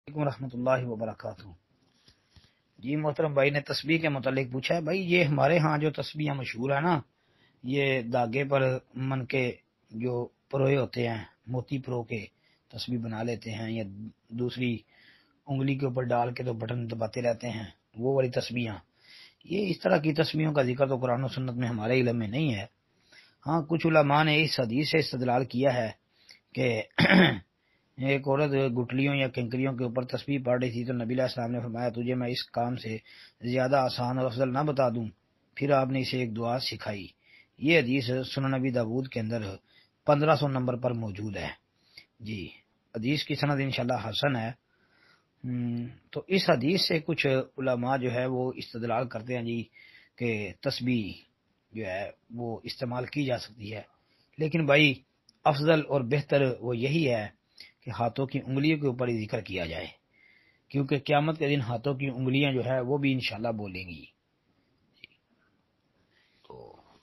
علیکم ورحمۃ اللہ وبرکاتہ۔ جی محترم بھائی نے تسبیح کے متعلق پوچھا ہے۔ بھائی یہ ہمارے ہاں جو تسبیحاں مشہور ہے نا، یہ داغے پر من کے جو پروئے ہوتے ہیں، موتی پرو کے تسبیح بنا لیتے ہیں، یا دوسری انگلی کے اوپر ڈال کے تو بٹن دباتے رہتے ہیں، وہ والی تسبیحاں، یہ اس طرح کی تسبیحوں کا ذکر تو قرآن و سنت میں ہمارے علم میں نہیں ہے۔ ہاں کچھ علماء نے اس حدیث سے استدلال کیا ہے کہ ایک عورت گٹلیوں یا کنکریوں کے اوپر تسبیح پڑھ رہی تھی تو نبی علیہ السلام نے فرمایا تجھے میں اس کام سے زیادہ آسان اور افضل نہ بتا دوں؟ پھر آپ نے اسے ایک دعا سکھائی۔ یہ حدیث سنن نبی داود کے اندر 1500 نمبر پر موجود ہے۔ جی حدیث کی سند انشاءاللہ حسن ہے۔ تو اس حدیث سے کچھ علماء جو ہے وہ استدلال کرتے ہیں جی کہ تسبیح جو ہے وہ استعمال کی جا سکتی ہے، لیکن بھائی افضل اور بہتر وہ یہی ہے کہ ہاتھوں کی انگلیوں کے اوپر ہی ذکر کیا جائے، کیونکہ قیامت کے دن ہاتھوں کی انگلیاں جو ہے وہ بھی انشاءاللہ بولیں گی۔ تو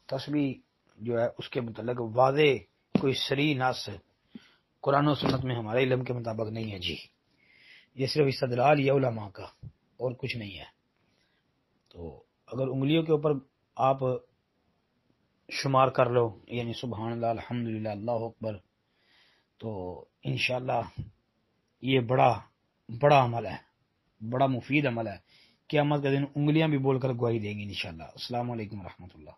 تسبیح جو ہے اس کے متعلق واضح کوئی صریح نص قرآن و سنت میں ہمارے علم کے مطابق نہیں ہے جی، یہ صرف استدلال یہ علماء کا اور کچھ نہیں ہے۔ تو اگر انگلیوں کے اوپر آپ شمار کر لو، یعنی سبحان اللہ، الحمدللہ، اللہ اکبر، تو انشاءاللہ یہ بڑا عمل ہے، بڑا مفید عمل ہے۔ قیامت کے دن انگلیاں بھی بول کر گواہی دیں گی انشاءاللہ۔ السلام علیکم ورحمۃ اللہ۔